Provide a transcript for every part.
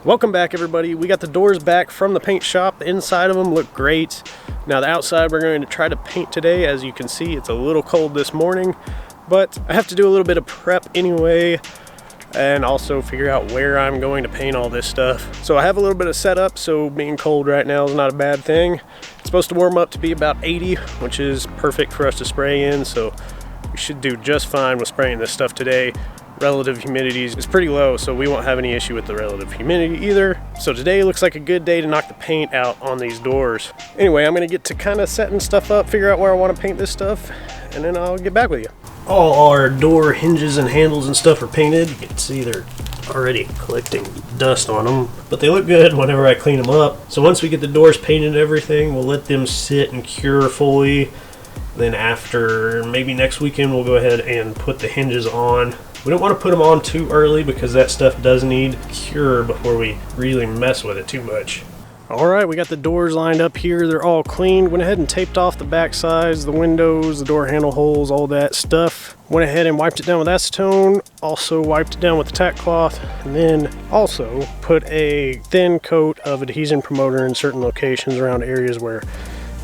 Welcome back, everybody. We got the doors back from the paint shop. The inside of them look great. Now the outside we're going to try to paint today. As you can see, it's a little cold this morning, but I have to do a little bit of prep anyway and also figure out where I'm going to paint all this stuff. So I have a little bit of setup, so being cold right now is not a bad thing. It's supposed to warm up to be about 80, which is perfect for us to spray in, so we should do just fine with spraying this stuff today. Relative humidity is pretty low, so we won't have any issue with the relative humidity either. So today looks like a good day to knock the paint out on these doors. Anyway, I'm gonna get to kind of setting stuff up, figure out where I want to paint this stuff, and then I'll get back with you. All our door hinges and handles and stuff are painted. You can see they're already collecting dust on them, but they look good whenever I clean them up. So once we get the doors painted and everything, we'll let them sit and cure fully. Then after maybe next weekend, we'll go ahead and put the hinges on. We don't want to put them on too early because that stuff does need cure before we really mess with it too much. Alright, we got the doors lined up here. They're all cleaned. Went ahead and taped off the back sides, the windows, the door handle holes, all that stuff. Went ahead and wiped it down with acetone. Also wiped it down with the tack cloth. And then also put a thin coat of adhesion promoter in certain locations around areas where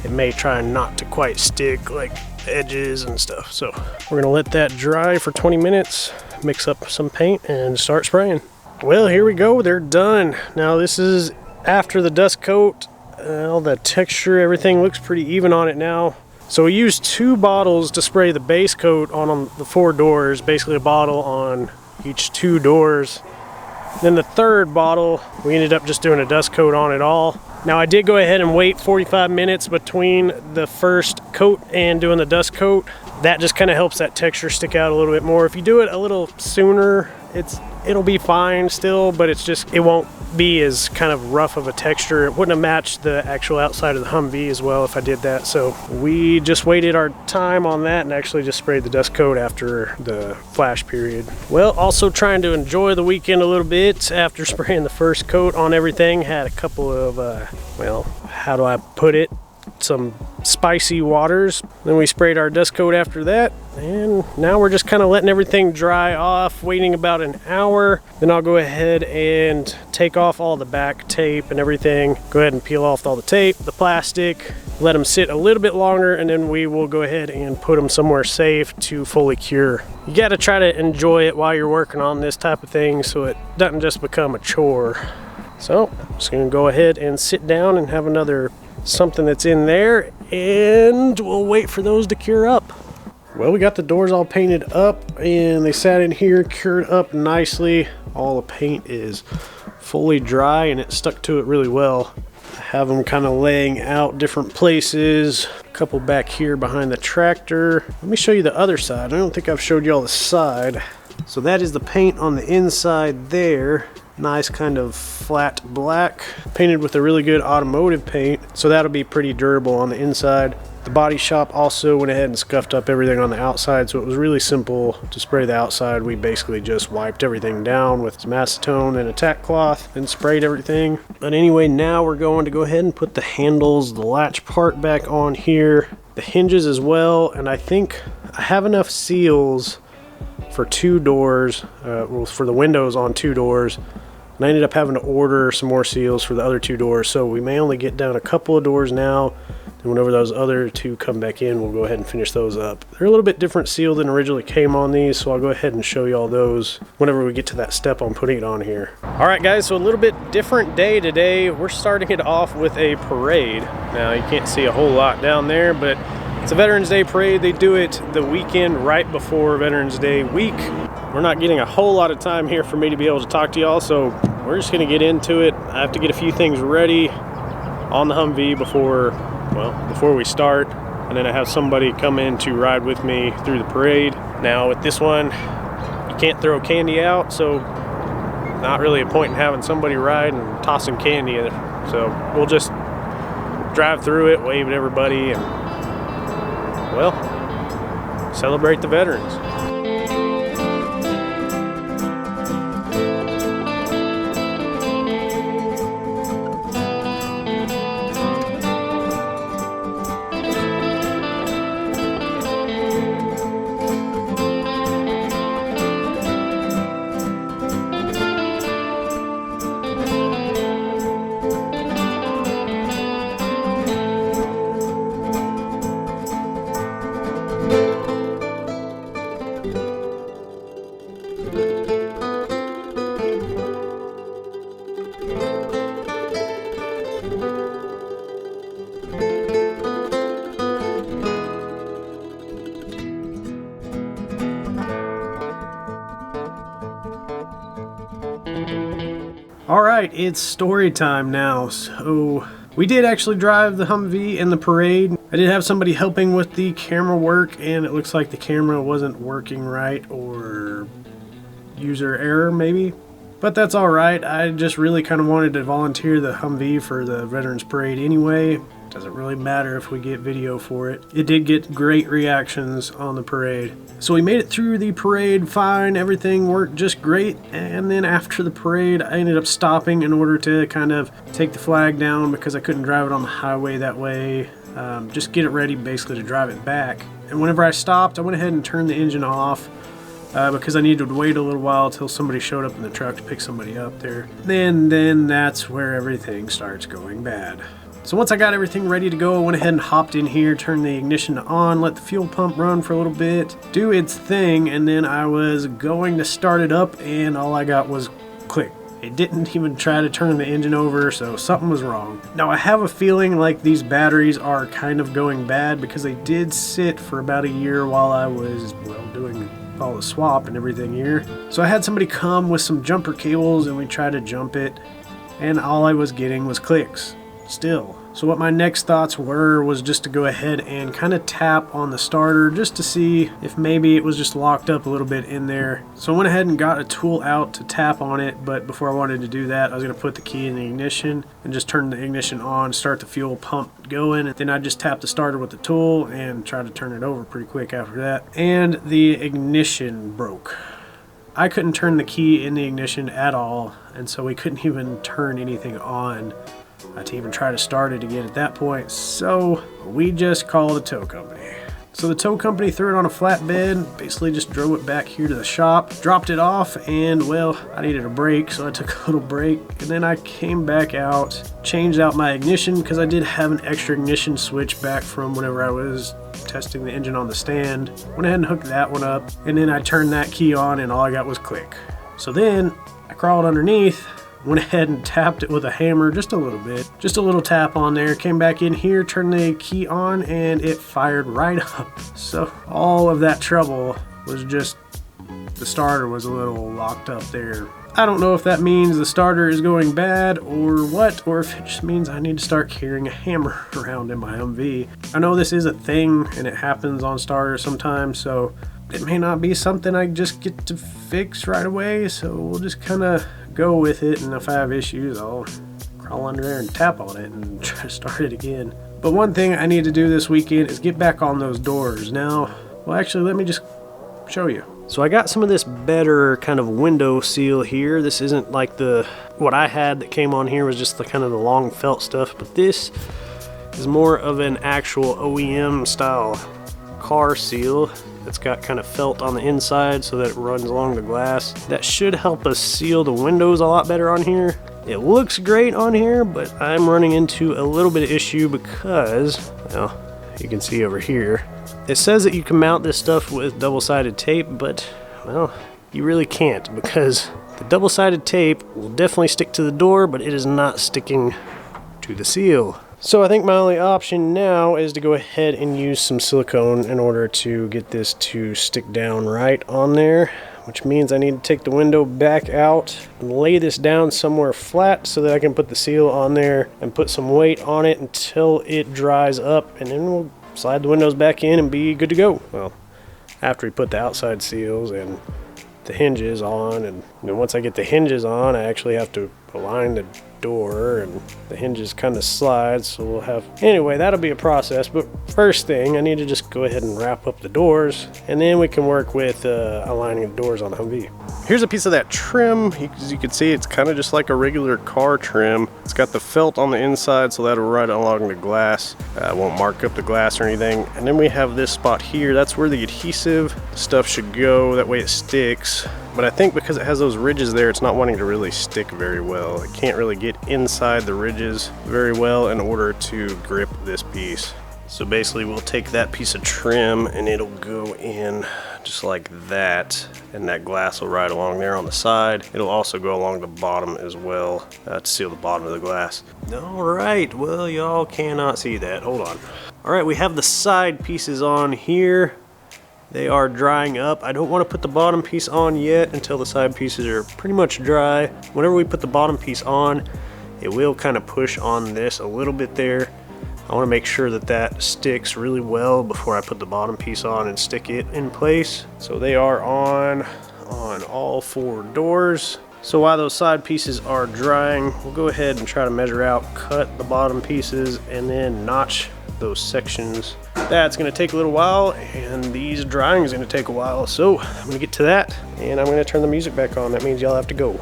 it may try not to quite stick, like edges and stuff. So we're gonna let that dry for 20 minutes, mix up some paint and start spraying. Well, here we go, they're done. Now this is after the dust coat. All the texture, everything looks pretty even on it now. So we used 2 bottles to spray the base coat on the 4 doors, basically a bottle on each 2 doors. Then the third bottle, we ended up just doing a dust coat on it all. Now I did go ahead and wait 45 minutes between the first coat and doing the dust coat. That just kind of helps that texture stick out a little bit more. If you do it a little sooner, it'll be fine still, but it won't be as kind of rough of a texture. It wouldn't have matched the actual outside of the Humvee as well if I did that. So we just waited our time on that and actually just sprayed the dust coat after the flash period. Well, also trying to enjoy the weekend a little bit after spraying the first coat on everything. Had a couple of, well, how do I put it? Some spicy waters. Then we sprayed our dust coat after that, and now we're just kind of letting everything dry off, waiting about an hour. Then I'll go ahead and take off all the back tape and everything. Go ahead and peel off all the tape, the plastic, let them sit a little bit longer, and then we will go ahead and put them somewhere safe to fully cure. You got to try to enjoy it while you're working on this type of thing so it doesn't just become a chore. So I'm just gonna go ahead and sit down and have another something that's in there, and we'll wait for those to cure up. Well, we got the doors all painted up and they sat in here, cured up nicely. All the paint is fully dry and it stuck to it really well. I have them kind of laying out different places, a couple back here behind the tractor. Let me show you the other side. I don't think I've showed you all the side. So that is the paint on the inside there. Nice kind of flat black, painted with a really good automotive paint, so that'll be pretty durable on the inside. The body shop also went ahead and scuffed up everything on the outside, so it was really simple to spray the outside. We basically just wiped everything down with some acetone and a tack cloth and sprayed everything. But anyway, now we're going to go ahead and put the handles, the latch part back on here, the hinges as well, and I think I have enough seals for 2 doors, well, for the windows on 2 doors. And I ended up having to order some more seals for the other 2 doors, so we may only get down a couple of doors now, and whenever those other 2 come back in, we'll go ahead and finish those up. They're a little bit different seal than originally came on these, so I'll go ahead and show you all those whenever we get to that step on putting it on here. Alright guys, so a little bit different day today. We're starting it off with a parade. Now you can't see a whole lot down there, but it's a Veterans Day parade. They do it the weekend right before Veterans Day week. We're not getting a whole lot of time here for me to be able to talk to y'all, so we're just gonna get into it. I have to get a few things ready on the Humvee before we start, and then I have somebody come in to ride with me through the parade. Now with this one, you can't throw candy out, so not really a point in having somebody ride and tossing candy in it. So we'll just drive through it, wave at everybody, and well, celebrate the veterans. Alright, it's story time now. So we did actually drive the Humvee in the parade. I did have somebody helping with the camera work, and it looks like the camera wasn't working right, or user error maybe. But that's alright. I just really kind of wanted to volunteer the Humvee for the Veterans Parade anyway. Doesn't really matter if we get video for it. It did get great reactions on the parade. So we made it through the parade fine, everything worked just great, and then after the parade I ended up stopping in order to kind of take the flag down because I couldn't drive it on the highway that way. Just get it ready basically to drive it back. And whenever I stopped, I went ahead and turned the engine off because I needed to wait a little while till somebody showed up in the truck to pick somebody up there. Then that's where everything starts going bad. So once I got everything ready to go, I went ahead and hopped in here, turned the ignition on, let the fuel pump run for a little bit, do its thing, and then I was going to start it up and all I got was click. It didn't even try to turn the engine over, so something was wrong. Now I have a feeling like these batteries are kind of going bad because they did sit for about a year while I was, well, doing all the swap and everything here. So I had somebody come with some jumper cables and we tried to jump it, and all I was getting was clicks. Still. So what my next thoughts were was just to go ahead and kind of tap on the starter just to see if maybe it was just locked up a little bit in there. So I went ahead and got a tool out to tap on it, but before I wanted to do that, I was going to put the key in the ignition and just turn the ignition on, start the fuel pump going, and then I just tap the starter with the tool and try to turn it over pretty quick after that. And the ignition broke. I couldn't turn the key in the ignition at all, and so we couldn't even turn anything on to even try to start it again at that point. So we just called the tow company. So the tow company threw it on a flatbed, basically just drove it back here to the shop, dropped it off, and well, I needed a break, so I took a little break, and then I came back out, changed out my ignition because I did have an extra ignition switch back from whenever I was testing the engine on the stand. Went ahead and hooked that one up, and then I turned that key on and all I got was click. So then I crawled underneath, went ahead and tapped it with a hammer just a little bit, just a little tap on there, came back in here, turned the key on, and it fired right up. So all of that trouble was just the starter was a little locked up there. I don't know if that means the starter is going bad or what, or if it just means I need to start carrying a hammer around in my Humvee. I know this is a thing and it happens on starters sometimes, so it may not be something I just get to fix right away, so we'll just kind of go with it, and if I have issues I'll crawl under there and tap on it and try to start it again. But one thing I need to do this weekend is get back on those doors. Now, well actually let me just show you. So I got some of this better kind of window seal here. This isn't like what I had that came on here was just the kind of the long felt stuff, but this is more of an actual OEM style car seal. It's got kind of felt on the inside so that it runs along the glass. That should help us seal the windows a lot better on here. It looks great on here, but I'm running into a little bit of issue because, well, you can see over here, it says that you can mount this stuff with double-sided tape, but, well, you really can't because the double-sided tape will definitely stick to the door, but it is not sticking to the seal. So I think my only option now is to go ahead and use some silicone in order to get this to stick down right on there, which means I need to take the window back out and lay this down somewhere flat so that I can put the seal on there and put some weight on it until it dries up, and then we'll slide the windows back in and be good to go. Well, after we put the outside seals and the hinges on, and then once I get the hinges on, I actually have to align the door and the hinges kind of slide, so we'll have, anyway, that'll be a process. But first thing, I need to just go ahead and wrap up the doors, and then we can work with aligning the doors on the Humvee. Here's a piece of that trim. As you can see, it's kind of just like a regular car trim. It's got the felt on the inside, so that'll ride along the glass. Won't mark up the glass or anything. And then we have this spot here. That's where the adhesive stuff should go. That way it sticks. But I think because it has those ridges there, it's not wanting to really stick very well. It can't really get inside the ridges very well in order to grip this piece. So basically we'll take that piece of trim and it'll go in just like that, and that glass will ride along there on the side. It'll also go along the bottom as well to seal the bottom of the glass. All right, well, y'all cannot see that. Hold on. All right, we have the side pieces on here. They are drying up. I don't want to put the bottom piece on yet until the side pieces are pretty much dry. Whenever we put the bottom piece on, it will kind of push on this a little bit there. I want to make sure that that sticks really well before I put the bottom piece on and stick it in place. So they are on all 4 doors. So while those side pieces are drying, we'll go ahead and try to measure out, cut the bottom pieces, and then notch those sections. That's going to take a little while, and these drying is going to take a while. So I'm going to get to that, and I'm going to turn the music back on. That means y'all have to go.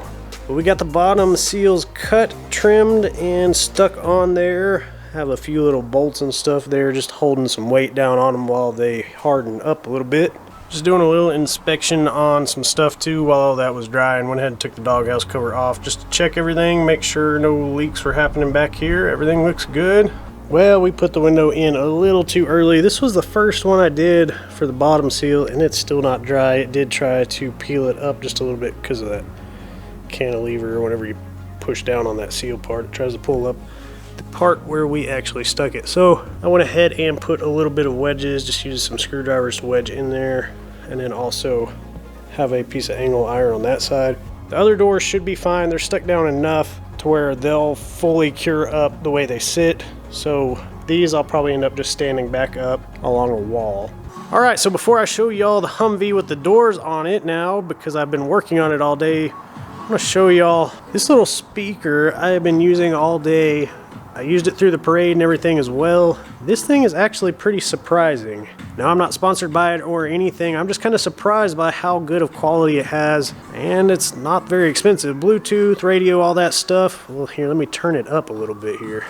But we got the bottom seals cut, trimmed, and stuck on there. Have a few little bolts and stuff there, just holding some weight down on them while they harden up a little bit. Just doing a little inspection on some stuff too while all that was dry, and went ahead and took the doghouse cover off just to check everything, make sure no leaks were happening back here. Everything looks good. Well, we put the window in a little too early. This was the first one I did for the bottom seal, and it's still not dry. It did try to peel it up just a little bit because of that cantilever. Whenever you push down on that seal part, it tries to pull up the part where we actually stuck it. So I went ahead and put a little bit of wedges, just used some screwdrivers to wedge in there, and then also have a piece of angle iron on that side. The other doors should be fine. They're stuck down enough to where they'll fully cure up the way they sit. So these I'll probably end up just standing back up along a wall. All right, so before I show y'all the Humvee with the doors on it now, because I've been working on it all day, I'm gonna show y'all this little speaker I have been using all day. I used it through the parade and everything as well. This thing is actually pretty surprising. Now, I'm not sponsored by it or anything. I'm just kind of surprised by how good of quality it has, and it's not very expensive. Bluetooth, radio, all that stuff. Well, here, let me turn it up a little bit here.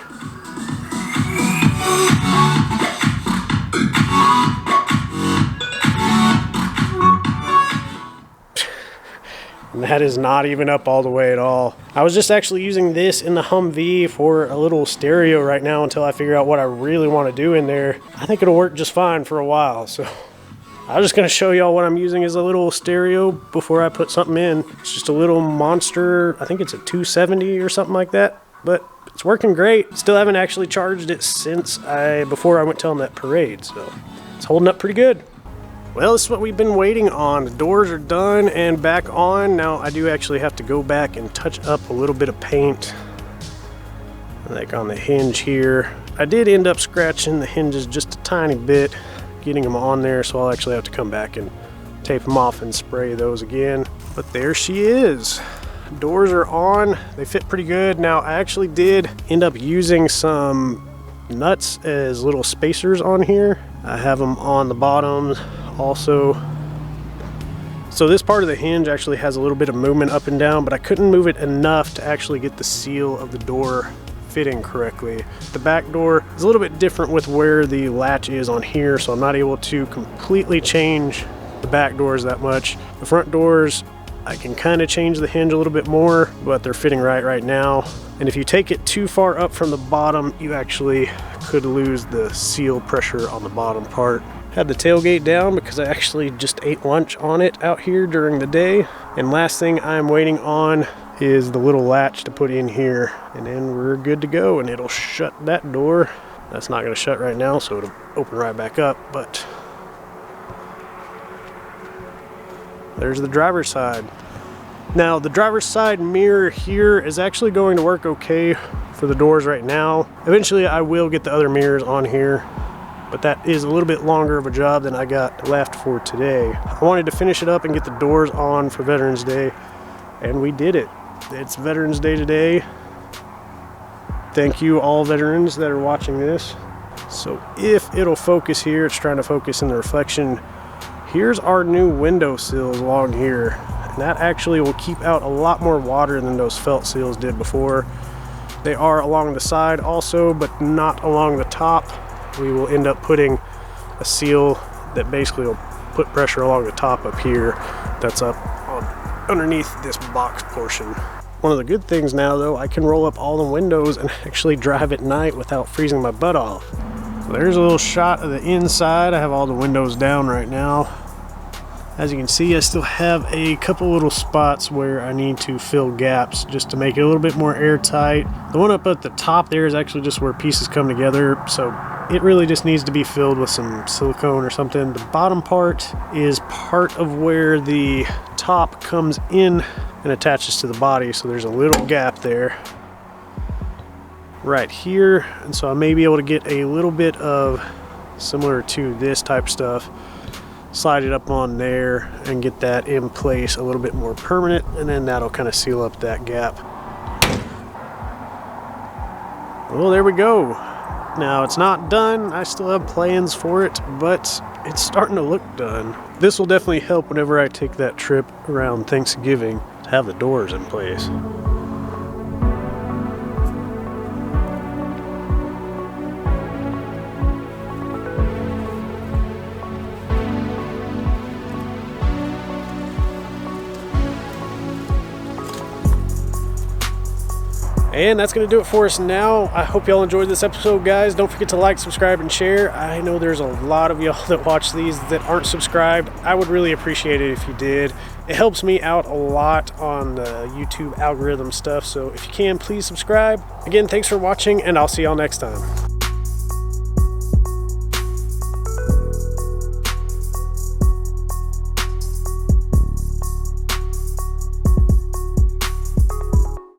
And that is not even up all the way at all. I was just actually using this in the Humvee for a little stereo right now until I figure out what I really want to do in there. I think it'll work just fine for a while. So I was just going to show y'all what I'm using as a little stereo before I put something in. It's just a little Monster, I think it's a 270 or something like that. But it's working great. Still haven't actually charged it since before I went to that parade. So it's holding up pretty good. Well, this is what we've been waiting on. The doors are done and back on. Now I do actually have to go back and touch up a little bit of paint, like on the hinge here. I did end up scratching the hinges just a tiny bit, getting them on there, so I'll actually have to come back and tape them off and spray those again. But there she is. Doors are on. They fit pretty good. Now I actually did end up using some nuts as little spacers on here. I have them on the bottoms also. So this part of the hinge actually has a little bit of movement up and down, but I couldn't move it enough to actually get the seal of the door fitting correctly. The back door is a little bit different with where the latch is on here, so I'm not able to completely change the back doors that much. The front doors, I can kind of change the hinge a little bit more, but they're fitting right now. And if you take it too far up from the bottom, you actually could lose the seal pressure on the bottom part. Had the tailgate down because I actually just ate lunch on it out here during the day. And last thing I'm waiting on is the little latch to put in here, and then we're good to go, and it'll shut that door. That's not going to shut right now, so it'll open right back up, but there's the driver's side. Now the driver's side mirror here is actually going to work okay for the doors right now. Eventually I will get the other mirrors on here, but that is a little bit longer of a job than I got left for today. I wanted to finish it up and get the doors on for Veterans Day, and we did it. It's Veterans Day today. Thank you all veterans that are watching this. So if it'll focus here, it's trying to focus in the reflection. Here's our new window sills along here, and that actually will keep out a lot more water than those felt seals did before. They are along the side also, but not along the top. We will end up putting a seal that basically will put pressure along the top up here, that's up underneath this box portion. One of the good things now though, I can roll up all the windows and actually drive at night without freezing my butt off. So there's a little shot of the inside. I have all the windows down right now. As you can see, I still have a couple little spots where I need to fill gaps just to make it a little bit more airtight. The one up at the top there is actually just where pieces come together, so It really just needs to be filled with some silicone or something. The bottom part is part of where the top comes in and attaches to the body, so there's a little gap there right here, and so I may be able to get a little bit of similar to this type stuff, slide it up on there and get that in place a little bit more permanent, and then that'll kind of seal up that gap. Well, there we go. Now it's not done, I still have plans for it, but it's starting to look done. This will definitely help whenever I take that trip around Thanksgiving to have the doors in place. And that's going to do it for us now. I hope y'all enjoyed this episode, guys. Don't forget to like, subscribe, and share. I know there's a lot of y'all that watch these that aren't subscribed. I would really appreciate it if you did. It helps me out a lot on the YouTube algorithm stuff. So if you can, please subscribe. Again, thanks for watching, and I'll see y'all next time.